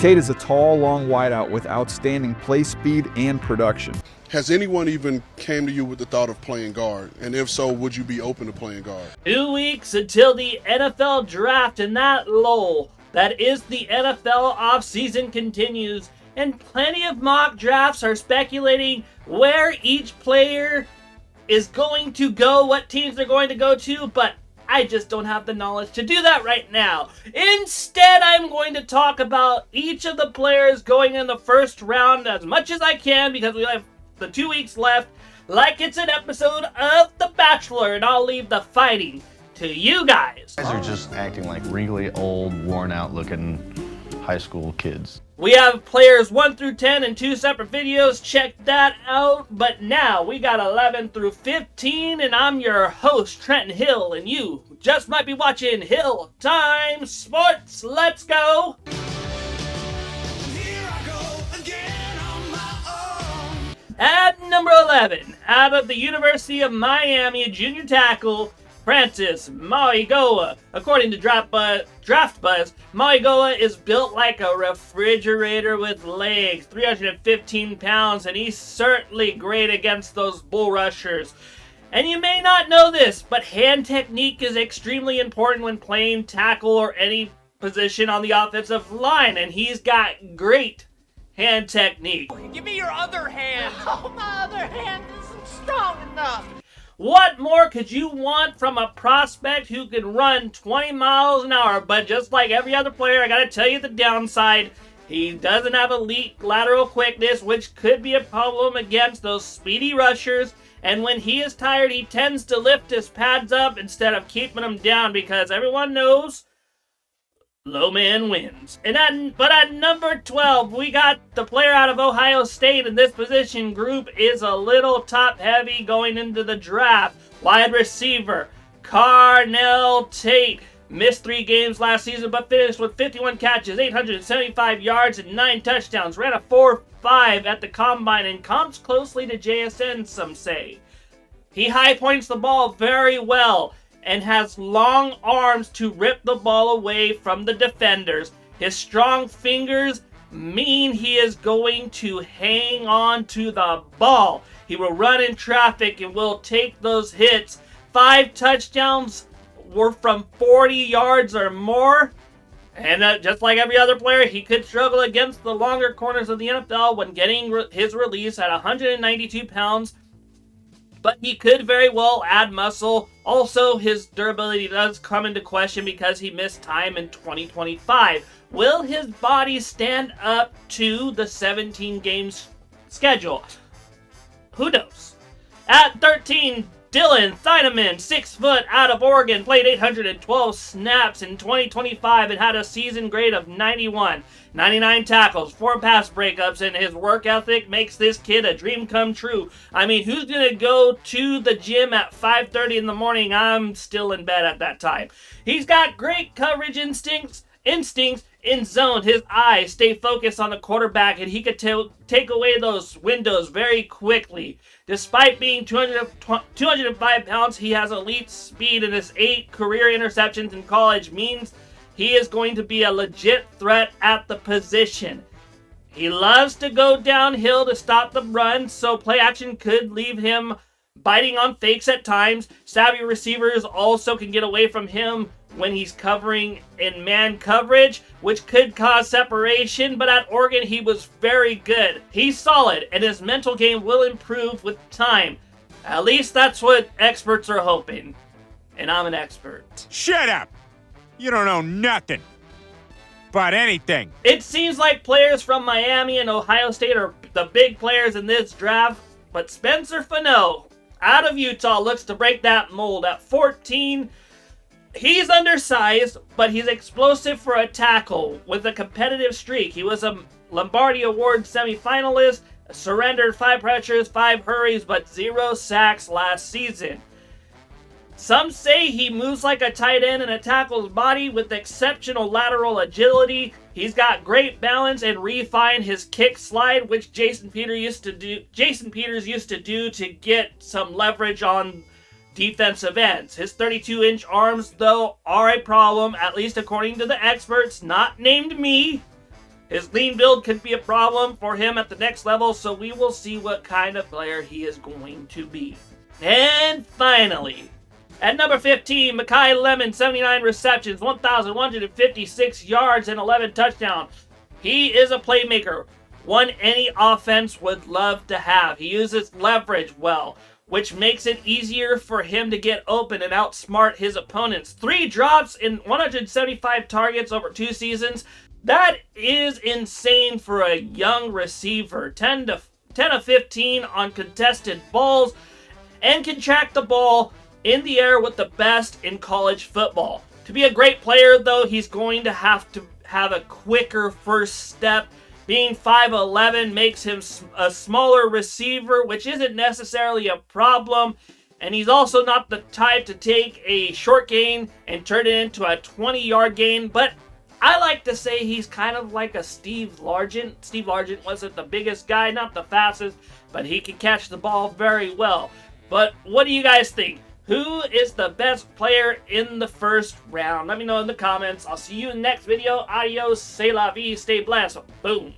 Tate is a tall, long wideout with outstanding play speed and production. Has anyone even came to you with the thought of playing guard? And if so, would you be open to playing guard? 2 weeks until the NFL draft, and that lull that is the NFL offseason continues, and plenty of mock drafts are speculating where each player is going to go, what teams they're going to go to, but I just don't have the knowledge to do that right now. Instead, I'm going to talk about each of the players going in the first round as much as I can because we have the 2 weeks left, like it's an episode of The Bachelor, and I'll leave the fighting to you guys. You guys are just acting like really old, worn-out looking high school kids. We have players 1 through 10 in 2 separate videos. Check that out. But now we got 11 through 15, and I'm your host, Trenton Hill, and you just might be watching Hill Time Sports. Let's go! Here I go again on my own. At number 11, out of the University of Miami, a junior tackle, Francis Mauigoa. According to Draft Buzz, Mauigoa is built like a refrigerator with legs, 315 pounds, and he's certainly great against those bull rushers. And you may not know this, but hand technique is extremely important when playing tackle or any position on the offensive line, and he's got great hand technique. Give me your other hand. Oh, my other hand isn't strong enough. What more could you want from a prospect who can run 20 miles an hour? But just like every other player, I gotta tell you the downside. He doesn't have elite lateral quickness, which could be a problem against those speedy rushers. And when he is tired, he tends to lift his pads up instead of keeping them down because everyone knows low man wins. But at number 12, we got the player out of Ohio State, and this position group is a little top-heavy going into the draft. Wide receiver, Carnell Tate. Missed 3 games last season, but finished with 51 catches, 875 yards, and 9 touchdowns. Ran a 4.5 at the combine and comps closely to JSN, some say. He high points the ball very well and has long arms to rip the ball away from the defenders. His strong fingers mean he is going to hang on to the ball. He will run in traffic and will take those hits. 5 touchdowns were from 40 yards or more. And just like every other player, he could struggle against the longer corners of the NFL when getting his release at 192 pounds. But he could very well add muscle. Also, his durability does come into question because he missed time in 2025. Will his body stand up to the 17 games schedule? Who knows? At 13, Dillon Thieneman, 6 foot, out of Oregon, played 812 snaps in 2025 and had a season grade of 91. 99 tackles, 4 pass breakups, and his work ethic makes this kid a dream come true. I mean, who's going to go to the gym at 5:30 in the morning? I'm still in bed at that time. He's got great coverage instincts in zone. His eyes stay focused on the quarterback, and he could take away those windows very quickly. Despite being 205 pounds, he has elite speed, and his 8 career interceptions in college means he is going to be a legit threat at the position. He loves to go downhill to stop the run, so play action could leave him biting on fakes at times. Savvy receivers also can get away from him when he's covering in man coverage, which could cause separation, but at Oregon he was very good. He's solid, and his mental game will improve with time. At least that's what experts are hoping. And I'm an expert. Shut up! You don't know nothing about anything. It seems like players from Miami and Ohio State are the big players in this draft, but Spencer Fano, out of Utah, looks to break that mold. At 14, he's undersized, but he's explosive for a tackle with a competitive streak. He was a Lombardi Award semifinalist, surrendered 5 pressures, 5 hurries, but 0 sacks last season. Some say he moves like a tight end in a tackle's body with exceptional lateral agility. He's got great balance and refined his kick slide, which Jason Peters used to do to get some leverage on defensive ends. His 32-inch arms, though, are a problem, at least according to the experts, not named me. His lean build could be a problem for him at the next level, so we will see what kind of player he is going to be. And finally, at number 15, Makai Lemon, 79 receptions, 1,156 yards, and 11 touchdowns. He is a playmaker, one any offense would love to have. He uses leverage well, which makes it easier for him to get open and outsmart his opponents. 3 drops in 175 targets over 2 seasons. That is insane for a young receiver. 10 of 15 on contested balls, and can track the ball in the air with the best in college football. To be a great player, though, he's going to have a quicker first step. Being 5'11" makes him a smaller receiver, which isn't necessarily a problem. And he's also not the type to take a short gain and turn it into a 20-yard gain. But I like to say he's kind of like a Steve Largent. Steve Largent wasn't the biggest guy, not the fastest, but he can catch the ball very well. But what do you guys think? Who is the best player in the first round? Let me know in the comments. I'll see you in the next video. Adios, c'est la vie, stay blessed. Boom.